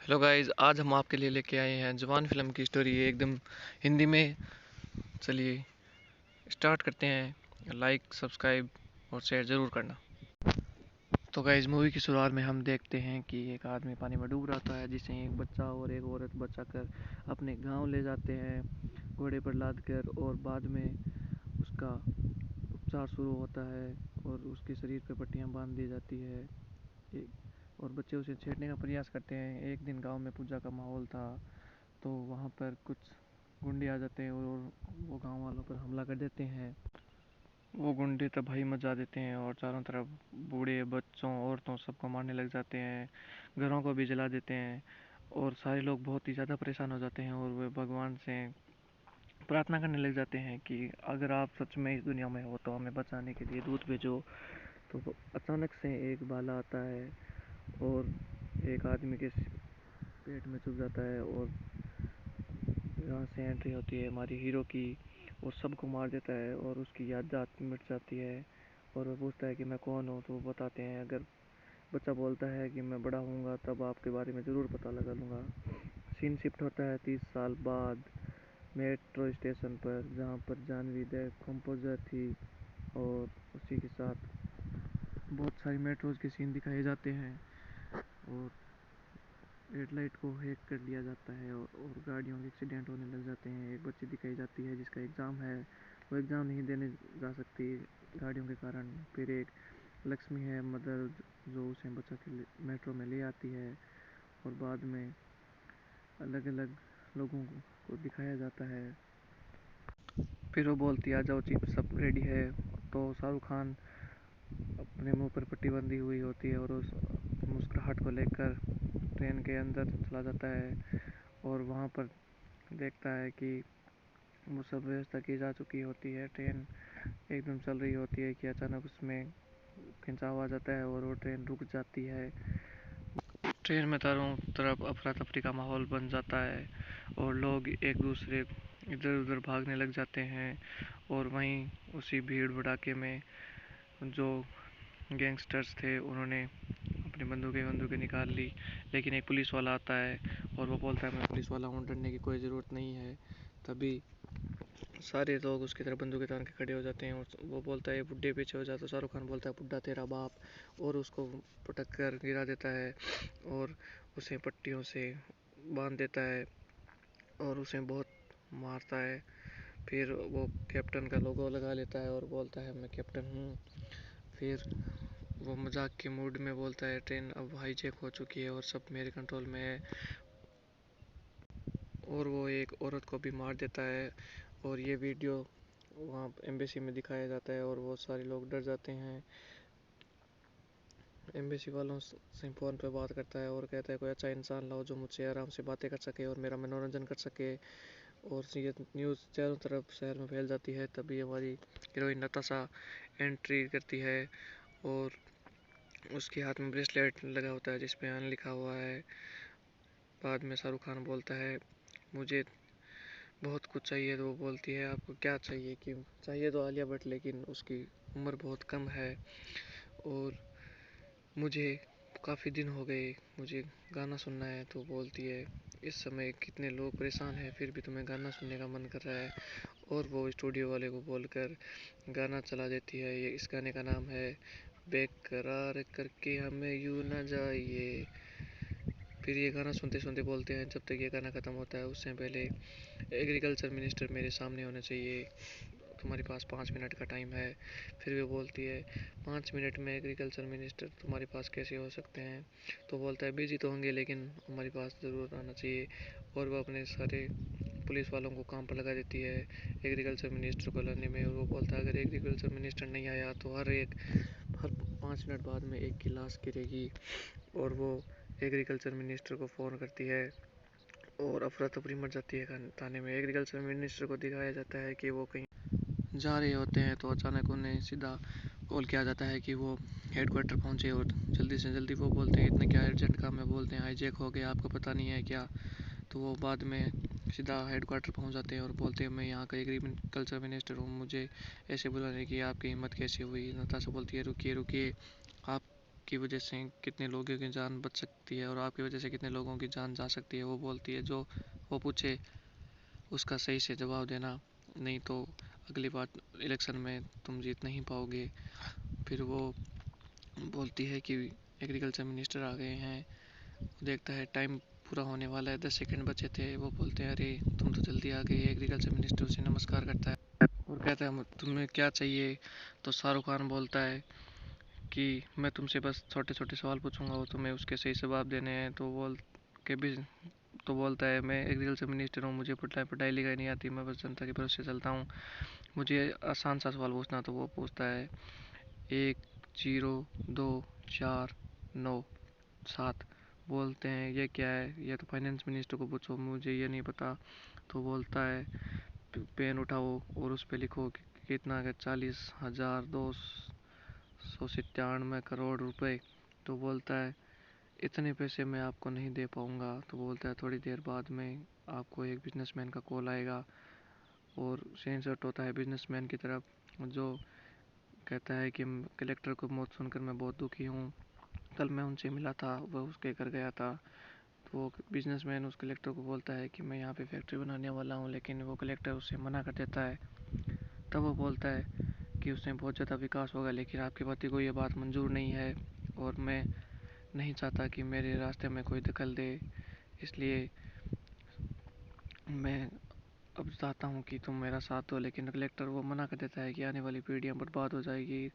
Hello guys, आज हम आपके लिए लेके आए हैं जवान फिल्म की स्टोरी एकदम हिंदी में। चलिए स्टार्ट करते हैं। लाइक, सब्सक्राइब और शेयर ज़रूर करना। तो गाइस, मूवी की शुरुआत में हम देखते हैं कि एक आदमी पानी में डूब रहा होता है, जिसे एक बच्चा और एक औरत बचाकर अपने गांव ले जाते हैं घोड़े पर लाद कर। और बाद में उसका उपचार शुरू होता है और उसके शरीर पर पट्टियाँ बांध दी जाती है। और बच्चे उसे छेड़ने का प्रयास करते हैं। एक दिन गांव में पूजा का माहौल था, तो वहाँ पर कुछ गुंडे आ जाते हैं और वो गांव वालों पर हमला कर देते हैं। वो गुंडे तबाही मचा देते हैं और चारों तरफ बूढ़े, बच्चों, औरतों सबको मारने लग जाते हैं। घरों को भी जला देते हैं और सारे लोग बहुत ही ज़्यादा परेशान हो जाते हैं और वे भगवान से प्रार्थना करने लग जाते हैं कि अगर आप सच में इस दुनिया में हो तो हमें बचाने के लिए दूत भेजो। तो अचानक से एक भाला आता है और एक आदमी के पेट में चुभ जाता है और यहाँ से एंट्री होती है हमारी हीरो की और सबको मार देता है और उसकी याददाश्त मिट जाती है। और वो पूछता है कि मैं कौन हूँ, तो वो बताते हैं। अगर बच्चा बोलता है कि मैं बड़ा होऊंगा तब आपके बारे में ज़रूर पता लगा लूँगा। सीन शिफ्ट होता है 30 साल बाद मेट्रो स्टेशन पर, जहाँ पर जानवी द कंपोजर थी और उसी के साथ बहुत सारी मेट्रोज के सीन दिखाए जाते हैं। और रेड लाइट को हैक कर लिया जाता है और गाड़ियों के एक्सीडेंट होने लग जाते हैं। एक बच्ची दिखाई जाती है जिसका एग्ज़ाम है, वो एग्ज़ाम नहीं देने जा सकती गाड़ियों के कारण। फिर एक लक्ष्मी है मदर, जो उसे बचा के मेट्रो में ले आती है। और बाद में अलग अलग लोगों को दिखाया जाता है। फिर वो बोलती है आ जाओ चीफ, सब रेडी है। तो शाहरुख खान अपने मुंह पर पट्टी बंधी हुई होती है और उस मुस्कुराहट को लेकर ट्रेन के अंदर चला जाता है। और वहाँ पर देखता है कि वो सब व्यवस्था की जा चुकी होती है। ट्रेन एकदम चल रही होती है कि अचानक उसमें खिंचाव आ जाता है और वो ट्रेन रुक जाती है। ट्रेन में चारों तरफ अफरा तफरी का माहौल बन जाता है और लोग एक दूसरे इधर उधर भागने लग जाते हैं। और वहीं उसी भीड़ भड़ाके में जो गैंगस्टर्स थे उन्होंने अपनी बंदूकें निकाल ली। लेकिन एक पुलिस वाला आता है और वो बोलता है मैं पुलिस वाला हूँ, डरने की कोई ज़रूरत नहीं है। तभी सारे लोग उसकी तरफ बंदूकें तान के खड़े हो जाते हैं और वो बोलता है बुड्ढे पीछे हो जाता है। शाहरुख खान बोलता है बुड्ढा तेरा बाप, और उसको पटक कर गिरा देता है और उसे पट्टियों से बांध देता है और उसे बहुत मारता है। फिर वो कैप्टन का लोगो लगा लेता है और बोलता है मैं कैप्टन हूँ। फिर वो मजाक के मूड में बोलता है ट्रेन अब हाईजैक हो चुकी है और सब मेरे कंट्रोल में है। और वो एक औरत को भी मार देता है और ये वीडियो वहाँ एम्बेसी में दिखाया जाता है और वो सारे लोग डर जाते हैं। एम्बेसी वालों से फ़ोन पे बात करता है और कहता है कोई अच्छा इंसान लाओ जो मुझसे आराम से बातें कर सके और मेरा मनोरंजन कर सके। और ये न्यूज़ चारों तरफ शहर में फैल जाती है। तभी हमारी हीरोइन नताशा एंट्री करती है और उसके हाथ में ब्रेसलेट लगा होता है जिस पे अन लिखा हुआ है। बाद में शाहरुख खान बोलता है मुझे बहुत कुछ चाहिए, तो वो बोलती है आपको क्या चाहिए, कि चाहिए तो आलिया भट्ट, लेकिन उसकी उम्र बहुत कम है और मुझे काफ़ी दिन हो गए, मुझे गाना सुनना है। तो बोलती है इस समय कितने लोग परेशान हैं फिर भी तुम्हें गाना सुनने का मन कर रहा है। और वो स्टूडियो वाले को बोलकर गाना चला देती है। ये इस गाने का नाम है बेकरार करके हमें यूं ना जाइए। फिर ये गाना सुनते सुनते बोलते हैं जब तक ये गाना ख़त्म होता है उससे पहले एग्रीकल्चर मिनिस्टर मेरे सामने होने चाहिए, तुम्हारे पास 5 मिनट का टाइम है। फिर वो बोलती है 5 मिनट में एग्रीकल्चर मिनिस्टर तुम्हारे पास कैसे हो सकते हैं। तो बोलता है बिजी तो होंगे लेकिन हमारे पास ज़रूर आना चाहिए। और वो अपने सारे पुलिस वालों को काम पर लगा देती है एग्रीकल्चर मिनिस्टर को लाने में। और वो बोलता है अगर एग्रीकल्चर मिनिस्टर नहीं आया तो हर 5 मिनट बाद में एक की लाश गिरेगी। और वो एग्रीकल्चर मिनिस्टर को फ़ोन करती है और अफरा तफरी मच जाती है थाने में। एग्रीकल्चर मिनिस्टर को दिखाया जाता है कि वो कहीं जा रहे होते हैं, तो अचानक उन्हें सीधा कॉल किया जाता है कि वो हेडक्वार्टर पहुंचे और जल्दी से जल्दी। वो बोलते हैं इतने क्या अर्जेंट काम है, बोलते हैं हाईजैक हो गया आपको पता नहीं है क्या। तो वो बाद में सीधा हेडक्वार्टर पहुंच जाते हैं और बोलते हैं मैं यहाँ का एग्रीकल्चर मिनिस्टर हूँ, मुझे ऐसे बुलाने की आपकी हिम्मत कैसे हुई। नताशा बोलती है रुकिए रुकिए, आप आपकी वजह से कितने लोगों की जान बच सकती है और आपकी वजह से कितने लोगों की जान जा सकती है, वो बोलती है। जो वो पूछे उसका सही से जवाब देना, नहीं तो अगली बार इलेक्शन में तुम जीत नहीं पाओगे। फिर वो बोलती है कि एग्रीकल्चर मिनिस्टर आ गए हैं। वो देखता है टाइम पूरा होने वाला है, 10 सेकंड बचे थे। वो बोलते हैं अरे तुम तो जल्दी आ गए। एग्रीकल्चर मिनिस्टर उसे नमस्कार करता है और कहता है तुम्हें क्या चाहिए। तो शाहरुख खान बोलता है कि मैं तुमसे बस छोटे छोटे सवाल पूछूंगा और तुम्हें उसके सही जवाब देने हैं। के भी तो बोलता है मैं एग्रीकल्चर मिनिस्टर हूँ, मुझे पढ़ाई पढ़ाई लिखाई नहीं आती, मैं बस जनता के भरोसे चलता हूँ, मुझे आसान सा सवाल पूछना। तो वो पूछता है 1 0 2 4 9 7। बोलते हैं ये क्या है, ये तो फाइनेंस मिनिस्टर को पूछो, मुझे ये नहीं पता। तो बोलता है पेन उठाओ और उस पर लिखो कि कितना है, 40,297 करोड़ रुपए। तो बोलता है इतने पैसे मैं आपको नहीं दे पाऊंगा। तो बोलता है थोड़ी देर बाद में आपको एक बिजनेसमैन का कॉल आएगा। और सेन शॉट होता है बिजनेसमैन की तरफ, जो कहता है कि कलेक्टर को मौत सुनकर मैं बहुत दुखी हूँ, कल मैं उनसे मिला था, वह उसके घर गया था। तो वो बिजनेसमैन उस कलेक्टर को बोलता है कि मैं यहाँ पे फैक्ट्री बनाने वाला हूँ, लेकिन वो कलेक्टर उससे मना कर देता है। तब वो बोलता है कि उसमें बहुत ज़्यादा विकास होगा, लेकिन आपके पति को ये बात मंजूर नहीं है और मैं नहीं चाहता कि मेरे रास्ते में कोई दखल दे, इसलिए मैं अब चाहता हूँ कि तुम मेरा साथ दो। लेकिन कलेक्टर वो मना कर देता है कि आने वाली पीढ़ियाँ बर्बाद हो जाएगी।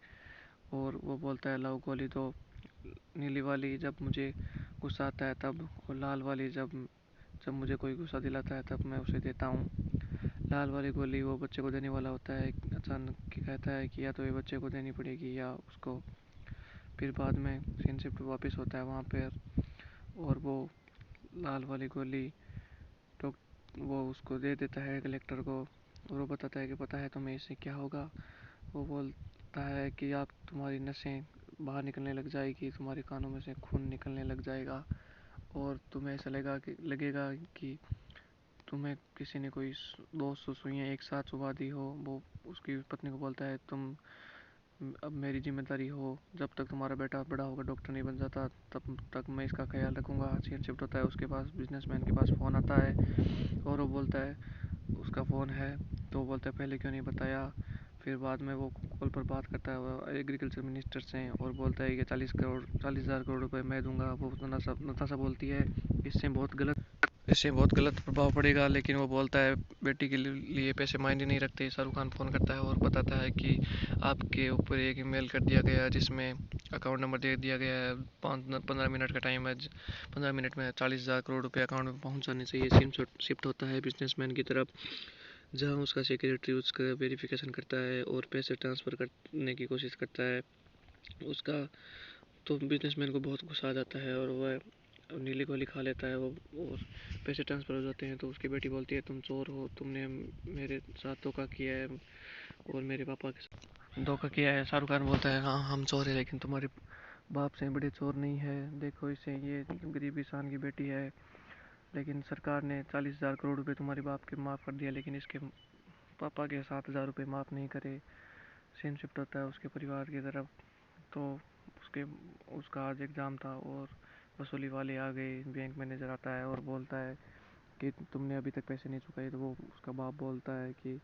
और वो बोलता है लाओ गोली दो, नीली वाली जब मुझे गुस्सा आता है तब, और लाल वाली जब जब मुझे कोई गुस्सा दिलाता है तब मैं उसे देता हूँ। लाल वाली गोली वो बच्चे को देने वाला होता है, अचानक कहता है कि या तो ये बच्चे को देनी पड़ेगी या उसको। फिर बाद में सीनशिफ्ट वापस होता है वहाँ पर और वो लाल वाली गोली तो वो उसको दे देता है कलेक्टर को। और वो बताता है कि पता है तुम्हें इससे क्या होगा। वो बोलता है कि आप तुम्हारी नसें बाहर निकलने लग जाएगी, तुम्हारे कानों में से खून निकलने लग जाएगा और तुम्हें ऐसा लगेगा कि तुम्हें किसी ने कोई 200 सुइयाँ एक साथ चुबा दी हो। वो उसकी पत्नी को बोलता है तुम अब मेरी जिम्मेदारी हो, जब तक तुम्हारा बेटा बड़ा होकर डॉक्टर नहीं बन जाता तब तक मैं इसका ख्याल रखूंगा। सीन शिफ्ट होता है, उसके पास बिजनेसमैन के पास फ़ोन आता है और वो बोलता है उसका फ़ोन है। तो वो बोलता है पहले क्यों नहीं बताया। फिर बाद में वो कॉल पर बात करता है वो एग्रीकल्चर मिनिस्टर से और बोलता है कि 40,000 करोड़ रुपए मैं दूंगा। वो नताशा बोलती है इससे बहुत गलत प्रभाव पड़ेगा, लेकिन वो बोलता है बेटी के लिए पैसे मायने नहीं रखते। शाहरुख खान फ़ोन करता है और बताता है कि आपके ऊपर एक ईमेल कर दिया गया है जिसमें अकाउंट नंबर दे दिया गया है, 15 मिनट का टाइम है, 15 मिनट में 40,000 करोड़ रुपये अकाउंट में पहुंच जाने चाहिए। सिम शिफ्ट होता है बिजनेसमैन की तरफ, जहां उसका सेक्रेटरी उसका वेरिफिकेशन करता है और पैसे ट्रांसफ़र करने की कोशिश करता है उसका। तो बिजनेसमैन को बहुत गुस्सा आ जाता है और वह नीली गोली खा लेता है वो, और पैसे ट्रांसफ़र हो जाते हैं। तो उसकी बेटी बोलती है तुम चोर हो, तुमने मेरे साथ धोखा किया है और मेरे पापा के साथ धोखा किया है। शाहरुख खान बोलता है हाँ हम चोर है, लेकिन तुम्हारे बाप से बड़े चोर नहीं है, देखो इसे, ये गरीब इंसान की बेटी है, लेकिन सरकार ने 40,000 करोड़ रुपए तुम्हारे बाप के माफ़ कर दिया, लेकिन इसके पापा के 7,000 रुपये माफ़ नहीं करे। सीन शिफ्ट होता है उसके परिवार की तरफ। तो उसके उसका आज एग्ज़ाम था और वसूली वाले आ गए, बैंक मैनेजर आता है और बोलता है कि तुमने अभी तक पैसे नहीं चुकाए। तो वो उसका बाप बोलता है कि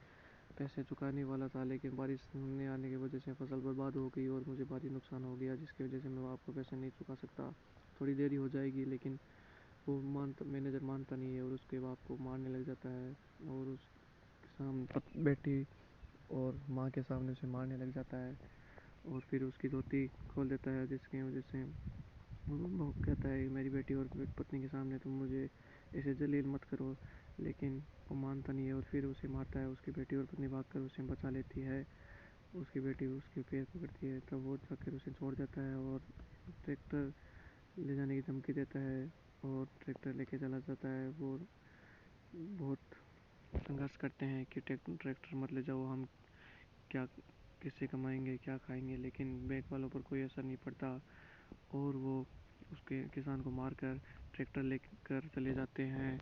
पैसे चुकाने वाला था, लेकिन बारिश नहीं आने की वजह से फसल बर्बाद हो गई और मुझे भारी नुकसान हो गया, जिसकी वजह से मैं आपको पैसे नहीं चुका सकता, थोड़ी देरी हो जाएगी। लेकिन वो मैनेजर मानता नहीं है और उसके बाप को मारने लग जाता है और उस सामने बेटी और माँ के सामने उसे मारने लग जाता है और फिर उसकी धोती खोल देता है, जिसकी वजह से वो कहता है मेरी बेटी और पत्नी के सामने तुम मुझे ऐसे जलील मत करो। लेकिन वो मानता नहीं है और फिर उसे मारता है। उसकी बेटी और पत्नी भागकर उसे बचा लेती है, उसकी बेटी उसके पैर पकड़ती है, तब वो जाकर उसे छोड़ जाता है और ट्रैक्टर ले जाने की धमकी देता है और ट्रैक्टर लेके चला जाता है। वो बहुत संघर्ष करते हैं कि ट्रैक्टर मत ले जाओ, हम क्या किससे कमाएंगे, क्या खाएंगे, लेकिन बैंक वालों पर कोई असर नहीं पड़ता और वो उसके किसान को मारकर ट्रैक्टर लेकर चले जाते हैं।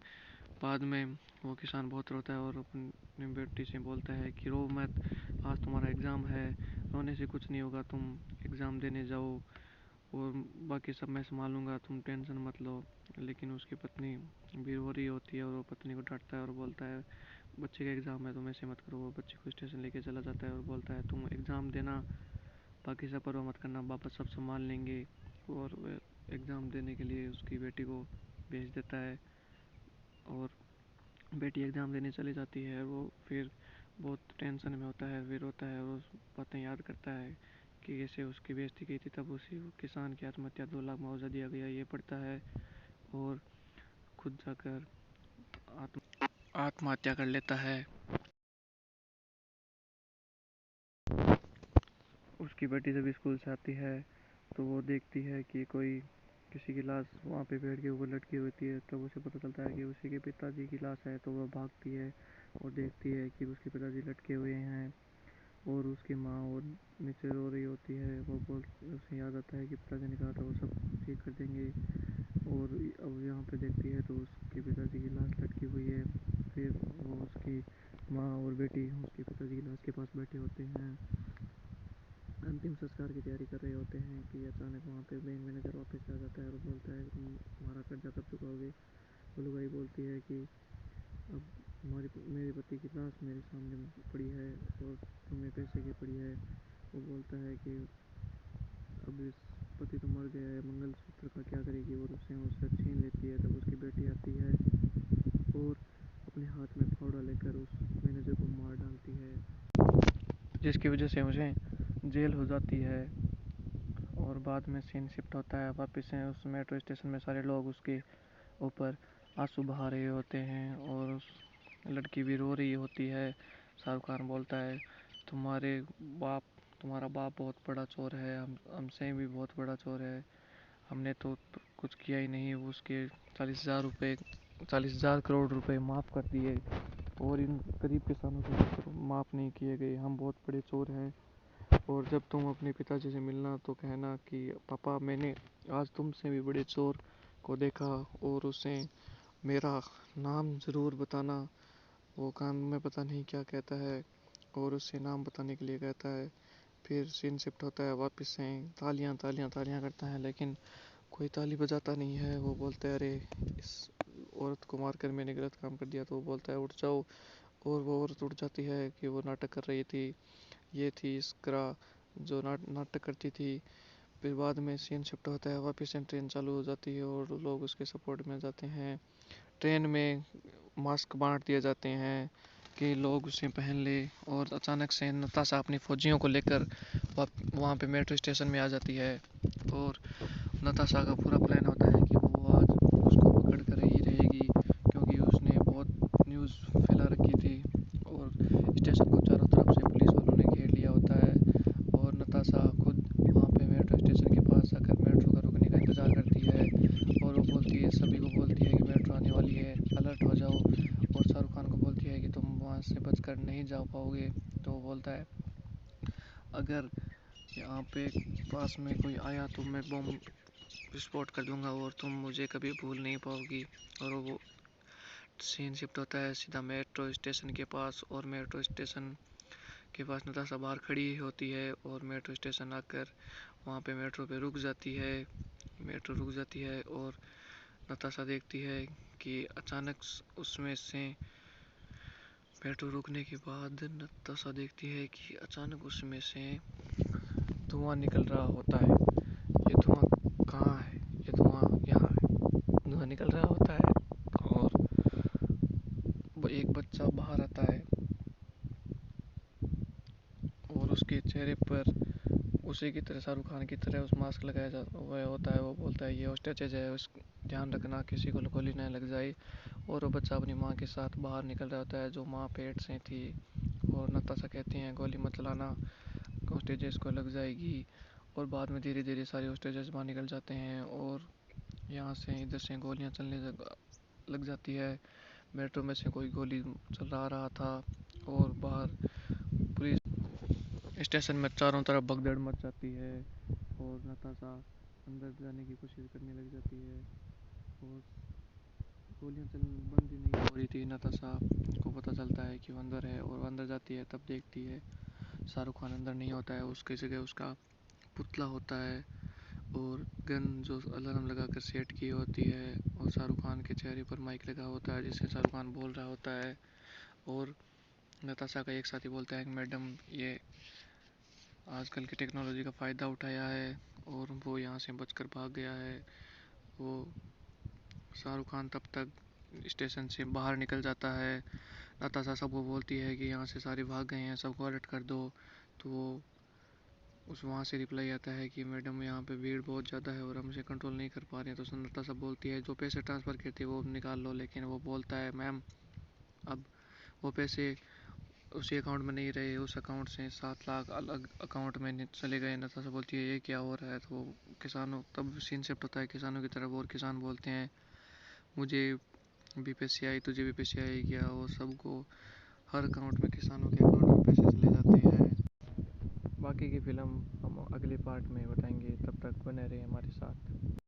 बाद में वो किसान बहुत रोता है और अपनी बेटी से बोलता है कि रो मत, आज तुम्हारा एग्ज़ाम है, रोने से कुछ नहीं होगा, तुम एग्ज़ाम देने जाओ। और बाकी सब मैं संभालूंगा, तुम टेंशन मत लो। लेकिन उसकी पत्नी भी रो रही होती है और वो पत्नी को डांटता है और बोलता है बच्चे का एग्ज़ाम है, तुम ऐसे मत करो। वो बच्चे को स्टेशन लेके चला जाता है और बोलता है तुम एग्ज़ाम देना, बाकी सब परवाह मत करना, पापा सब संभाल लेंगे। और वह एग्ज़ाम देने के लिए उसकी बेटी को भेज देता है और बेटी एग्ज़ाम देने चली जाती है। वो फिर बहुत टेंशन में होता है, फिर रोता है और बातें याद करता है कि कैसे उसकी बेइज्जती की थी, तब उसी किसान की आत्महत्या 2 लाख मुआवजा दिया गया, ये पढ़ता है और खुद जाकर आत्महत्या कर लेता है। उसकी बेटी जब स्कूल से आती है तो वो देखती है कि कोई किसी की लाश वहाँ पे पेड़ के ऊपर लटकी होती है, तब उसे पता चलता है कि उसी के पिताजी की लाश है। तो वह भागती है और देखती है कि उसके पिताजी लटके हुए हैं और उसकी माँ और नीचे रो रही होती है। वो बोल उसे याद आता है कि पिताजी ने कहा था वो सब ठीक कर देंगे। और अब यहाँ पे देखती है तो उसके पिताजी की लाश लटकी हुई है। फिर वो उसकी माँ और बेटी उसके पिताजी की लाश के पास बैठे होते हैं, अंतिम संस्कार की तैयारी कर रहे होते हैं कि अचानक वहाँ पे बैंक मैनेजर वापस आ जाता है और बोलता है तुम हमारा कर्जा कब चुकाओगे। बलुगाई बोलती है कि अब हमारी मेरे पति की लाश मेरे सामने पड़ी है और तुम्हें पैसे की पड़ी है। वो बोलता है कि अब इस पति तो मर गया है, मंगलसूत्र का क्या करेगी, और उससे छीन लेती है। तब उसकी बेटी आती है और अपने हाथ में फावड़ा लेकर उस मैनेजर को मार डालती है, जिसकी वजह से मुझे जेल हो जाती है। और बाद में सीन शिफ्ट होता है वापस से उस मेट्रो स्टेशन में, सारे लोग उसके ऊपर आंसू बहा रहे होते हैं और उस लड़की भी रो रही होती है। शाहरुख खान बोलता है तुम्हारे बाप तुम्हारा बाप बहुत बड़ा चोर है, हमसे भी बहुत बड़ा चोर है, हमने तो कुछ किया ही नहीं। वो उसके 40,000 रुपए माफ़ कर दिए और इन गरीब किसानों के माफ़ नहीं किए गए, हम बहुत बड़े चोर हैं। और जब तुम अपने पिताजी से मिलना तो कहना कि पापा मैंने आज तुमसे भी बड़े चोर को देखा, और उसे मेरा नाम ज़रूर बताना। वो कान में पता नहीं क्या कहता है और उसे नाम बताने के लिए कहता है। फिर सीन शिफ्ट होता है वापस से, तालियां तालियां तालियां करता है लेकिन कोई ताली बजाता नहीं है। वो बोलता है अरे इस औरत को मारकर मैंने गलत काम कर दिया। तो वो बोलता है उठ जाओ, और वो औरत उठ जाती है कि वो नाटक कर रही थी। ये थी इस्करा जो नाटक करती थी। फिर बाद में सीन शिफ्ट होता है वापस से, ट्रेन चालू हो जाती है और लोग उसके सपोर्ट में जाते हैं। ट्रेन में मास्क बांट दिए जाते हैं कि लोग उसे पहन ले। और अचानक से नताशा अपनी फौजियों को लेकर वहाँ पे मेट्रो स्टेशन में आ जाती है और नताशा का पूरा प्लान होता है कि वो आज उसको पकड़ कर ही रहेगी, क्योंकि उसने बहुत न्यूज़ फैला रखी थी और स्टेशन को चारों तरफ से पुलिस वालों ने घेर लिया होता है। और नताशा खुद वहाँ पे मेट्रो स्टेशन के पास जाकर मेट्रो का रुकने का इंतज़ार करती है और वो बोलती है, सभी को बोलती है कि मेट्रो आने वाली है, अलर्ट हो जाओ। और शाहरुख खान को बोलती है कि तुम वहाँ से बचकर नहीं जा पाओगे। तो वो बोलता है अगर यहाँ पे पास में कोई आया तो मैं बम विस्फोट कर दूंगा और तुम मुझे कभी भूल नहीं पाओगी। और वो सीन शिफ्ट होता है सीधा मेट्रो स्टेशन के पास, और मेट्रो स्टेशन के पास नताशा बाहर खड़ी होती है और मेट्रो स्टेशन आकर वहाँ पे मेट्रो पे रुक जाती है। मेट्रो रुक जाती है और नताशा देखती है कि अचानक उसमें से मेट्रो रुकने के बाद नताशा देखती है कि अचानक उसमें से धुआं निकल रहा होता है। ये धुआं कहाँ है, ये धुआं यहाँ है। धुआं निकल रहा होता है और वो एक बच्चा बाहर आता है और उसके चेहरे पर उसी की तरह शाहरुख खान की तरह उस मास्क लगाया जा हुआ होता है। वो बोलता है ये हॉस्टेज है, उस ध्यान रखना किसी को गोली न लग जाए। और वो बच्चा अपनी माँ के साथ बाहर निकल रहा होता है जो माँ पेट से थी। और नताशा कहती हैं गोली मत चलाना, हॉस्टेजेस को लग जाएगी। और बाद में धीरे धीरे सारे हॉस्टेजेस बाहर निकल जाते हैं और यहाँ से इधर से गोलियाँ चलने लग जाती है। मेट्रो में से कोई गोली चला रहा था और बाहर पुलिस स्टेशन में चारों तरफ भगदड़ मच जाती है और नताशा अंदर जाने की कोशिश करने लग जाती है और गोलियां चलना बंद ही नहीं हो रही थी। नताशा को पता चलता है कि वो अंदर है और अंदर जाती है, तब देखती है शाहरुख खान अंदर नहीं होता है, उसकी जगह उसका पुतला होता है। और गन जो अलार्म लगा कर सेट की होती है, और शाहरुख खान के चेहरे पर माइक लगा होता है जिससे शाहरुख खान बोल रहा होता है। और नताशा का एक साथी बोलता है कि मैडम ये आजकल की टेक्नोलॉजी का फ़ायदा उठाया है, और वो यहाँ से बचकर भाग गया है। वो शाहरुख खान तब तक स्टेशन से बाहर निकल जाता है। नताशा सबको बोलती है कि यहाँ से सारे भाग गए हैं, सबको अलर्ट कर दो। तो वो उस वहाँ से रिप्लाई आता है कि मैडम यहाँ पे भीड़ बहुत ज़्यादा है और हम इसे कंट्रोल नहीं कर पा रहे हैं। तो सुंदरता सब बोलती है जो पैसे ट्रांसफ़र किए थे वो निकाल लो, लेकिन वो बोलता है मैम अब वो पैसे उसी अकाउंट में नहीं रहे, उस अकाउंट से 7 लाख अलग अकाउंट में चले गए। नताशा बोलती है ये क्या हो रहा है। तो वो किसानों तब सीन शिफ्ट होता है किसानों की तरफ, और किसान बोलते हैं मुझे बीपीएससी आई, तुझे बीपीएससी आई क्या। और सबको हर अकाउंट में किसानों के अकाउंट में पैसे चले जाते हैं। बाकी की फ़िल्म हम अगले पार्ट में बताएंगे, तब तक बने रहे हमारे साथ।